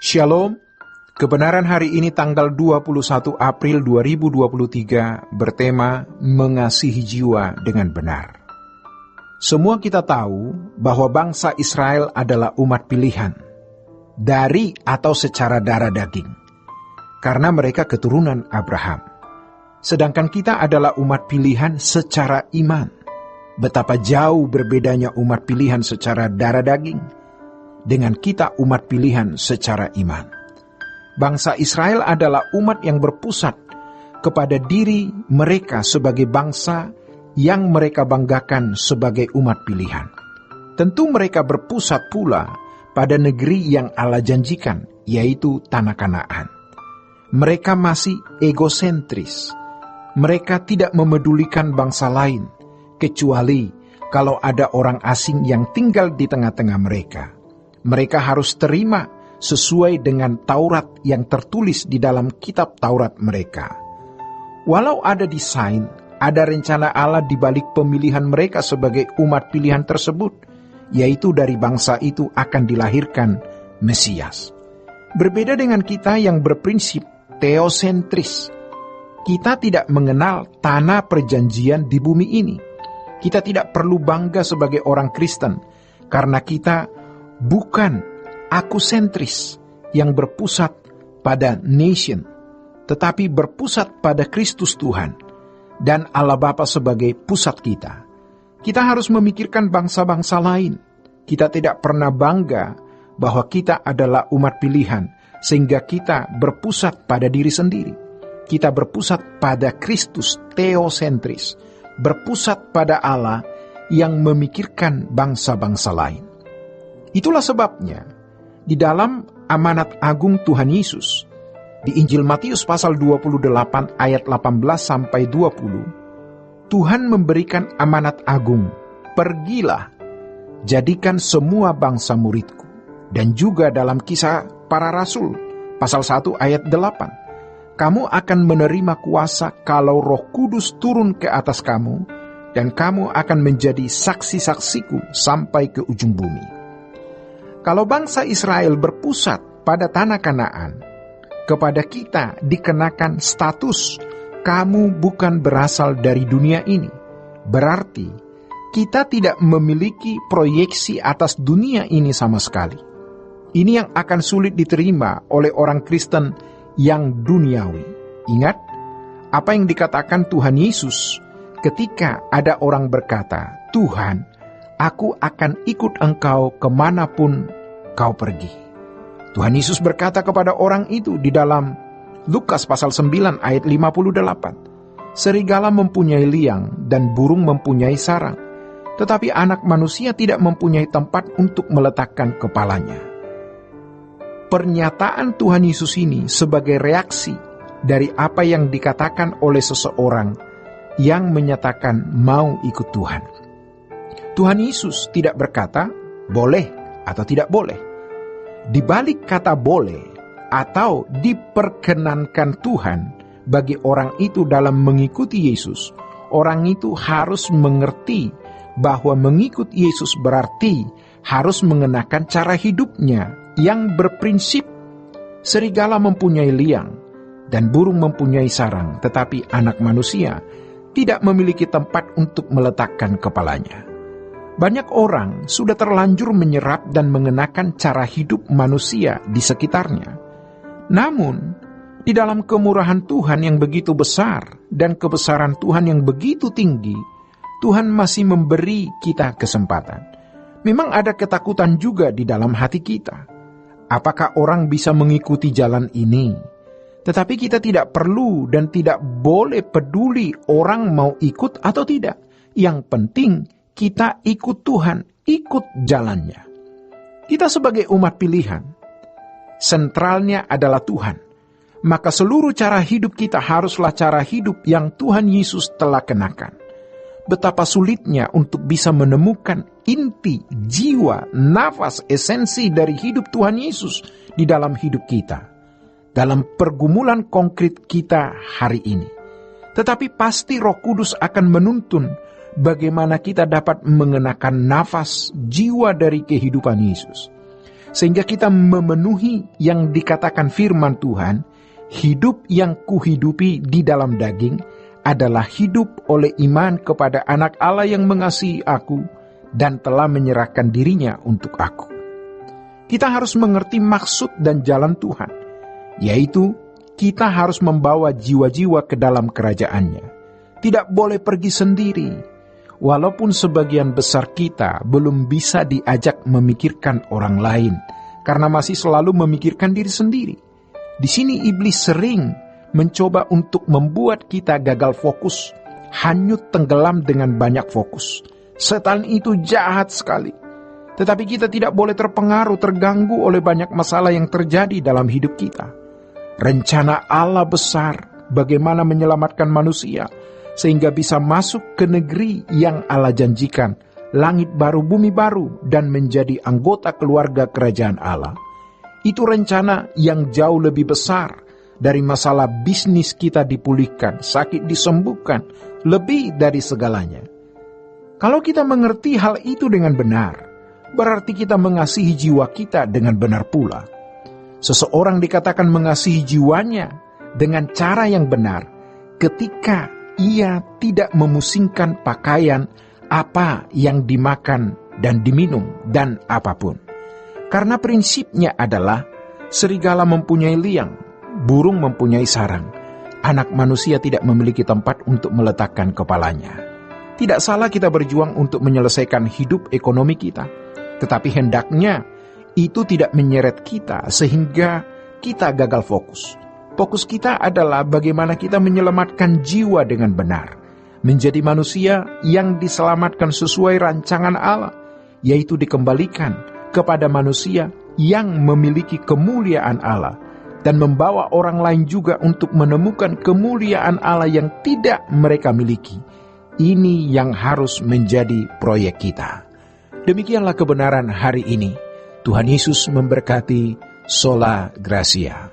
Shalom, kebenaran hari ini tanggal 21 April 2023 bertema mengasihi jiwa dengan benar. Semua kita tahu bahwa bangsa Israel adalah umat pilihan, dari atau secara darah daging, karena mereka keturunan Abraham. Sedangkan kita adalah umat pilihan secara iman. Betapa jauh berbedanya umat pilihan secara darah daging dengan kita umat pilihan secara iman. Bangsa Israel adalah umat yang berpusat kepada diri mereka sebagai bangsa yang mereka banggakan sebagai umat pilihan. Tentu mereka berpusat pula pada negeri yang Allah janjikan, yaitu Tanah Kanaan. Mereka masih egosentris. Mereka tidak memedulikan bangsa lain, kecuali kalau ada orang asing yang tinggal di tengah-tengah mereka. Mereka harus terima sesuai dengan Taurat yang tertulis di dalam kitab Taurat mereka. Walau ada desain, ada rencana Allah di balik pemilihan mereka sebagai umat pilihan tersebut, yaitu dari bangsa itu akan dilahirkan Mesias. Berbeda dengan kita yang berprinsip teosentris. Kita tidak mengenal tanah perjanjian di bumi ini. Kita tidak perlu bangga sebagai orang Kristen, karena kita bukan akusentris yang berpusat pada nation, tetapi berpusat pada Kristus Tuhan dan Allah Bapa sebagai pusat kita. Kita harus memikirkan bangsa-bangsa lain. Kita tidak pernah bangga bahwa kita adalah umat pilihan, sehingga kita berpusat pada diri sendiri. Kita berpusat pada Kristus teosentris, berpusat pada Allah yang memikirkan bangsa-bangsa lain. Itulah sebabnya, di dalam amanat agung Tuhan Yesus, di Injil Matius pasal 28 ayat 18-20, Tuhan memberikan amanat agung, pergilah, jadikan semua bangsa muridku. Dan juga dalam Kisah Para Rasul, pasal 1 ayat 8, kamu akan menerima kuasa kalau Roh Kudus turun ke atas kamu, dan kamu akan menjadi saksi-saksiku sampai ke ujung bumi. Kalau bangsa Israel berpusat pada tanah Kanaan, kepada kita dikenakan status, kamu bukan berasal dari dunia ini. Berarti, kita tidak memiliki proyeksi atas dunia ini sama sekali. Ini yang akan sulit diterima oleh orang Kristen yang duniawi. Ingat, apa yang dikatakan Tuhan Yesus ketika ada orang berkata, Tuhan, aku akan ikut engkau kemanapun kau pergi. Tuhan Yesus berkata kepada orang itu di dalam Lukas pasal 9 ayat 58, serigala mempunyai liang dan burung mempunyai sarang, tetapi anak manusia tidak mempunyai tempat untuk meletakkan kepalanya. Pernyataan Tuhan Yesus ini sebagai reaksi dari apa yang dikatakan oleh seseorang yang menyatakan mau ikut Tuhan. Tuhan Yesus tidak berkata boleh atau tidak boleh. Di balik kata boleh atau diperkenankan Tuhan bagi orang itu dalam mengikuti Yesus, orang itu harus mengerti bahwa mengikut Yesus berarti harus mengenakan cara hidupnya yang berprinsip serigala mempunyai liang dan burung mempunyai sarang, tetapi anak manusia tidak memiliki tempat untuk meletakkan kepalanya. Banyak orang sudah terlanjur menyerap dan mengenakan cara hidup manusia di sekitarnya. Namun, di dalam kemurahan Tuhan yang begitu besar dan kebesaran Tuhan yang begitu tinggi, Tuhan masih memberi kita kesempatan. Memang ada ketakutan juga di dalam hati kita. Apakah orang bisa mengikuti jalan ini? Tetapi kita tidak perlu dan tidak boleh peduli orang mau ikut atau tidak. Yang penting, kita ikut Tuhan, ikut jalannya. Kita sebagai umat pilihan, sentralnya adalah Tuhan. Maka seluruh cara hidup kita haruslah cara hidup yang Tuhan Yesus telah kenakan. Betapa sulitnya untuk bisa menemukan inti, jiwa, nafas, esensi dari hidup Tuhan Yesus di dalam hidup kita, dalam pergumulan konkret kita hari ini. Tetapi pasti Roh Kudus akan menuntun bagaimana kita dapat mengenakan nafas jiwa dari kehidupan Yesus. sehingga kita memenuhi yang dikatakan firman Tuhan, hidup yang kuhidupi di dalam daging adalah hidup oleh iman kepada Anak Allah yang mengasihi aku dan telah menyerahkan dirinya untuk aku. Kita harus mengerti maksud dan jalan Tuhan, yaitu kita harus membawa jiwa-jiwa ke dalam kerajaannya. Tidak boleh pergi sendiri, walaupun sebagian besar kita belum bisa diajak memikirkan orang lain, karena masih selalu memikirkan diri sendiri. Di sini iblis sering mencoba untuk membuat kita gagal fokus, hanyut tenggelam dengan banyak fokus. Setan itu jahat sekali. Tetapi kita tidak boleh terpengaruh, terganggu oleh banyak masalah yang terjadi dalam hidup kita. Rencana Allah besar bagaimana menyelamatkan manusia, sehingga bisa masuk ke negeri yang Allah janjikan, langit baru, bumi baru, dan menjadi anggota keluarga kerajaan Allah. Itu rencana yang jauh lebih besar dari masalah bisnis kita dipulihkan, sakit disembuhkan, lebih dari segalanya. Kalau kita mengerti hal itu dengan benar, berarti kita mengasihi jiwa kita dengan benar pula. Seseorang dikatakan mengasihi jiwanya dengan cara yang benar ketika ia tidak memusingkan pakaian, apa yang dimakan dan diminum, dan apapun. Karena prinsipnya adalah serigala mempunyai liang, burung mempunyai sarang, anak manusia tidak memiliki tempat untuk meletakkan kepalanya. Tidak salah kita berjuang untuk menyelesaikan hidup ekonomi kita, tetapi hendaknya itu tidak menyeret kita sehingga kita gagal fokus. Fokus kita adalah bagaimana kita menyelamatkan jiwa dengan benar, menjadi manusia yang diselamatkan sesuai rancangan Allah, yaitu dikembalikan kepada manusia yang memiliki kemuliaan Allah, dan membawa orang lain juga untuk menemukan kemuliaan Allah yang tidak mereka miliki. Ini yang harus menjadi proyek kita. Demikianlah kebenaran hari ini. Tuhan Yesus memberkati. Sola Gracia.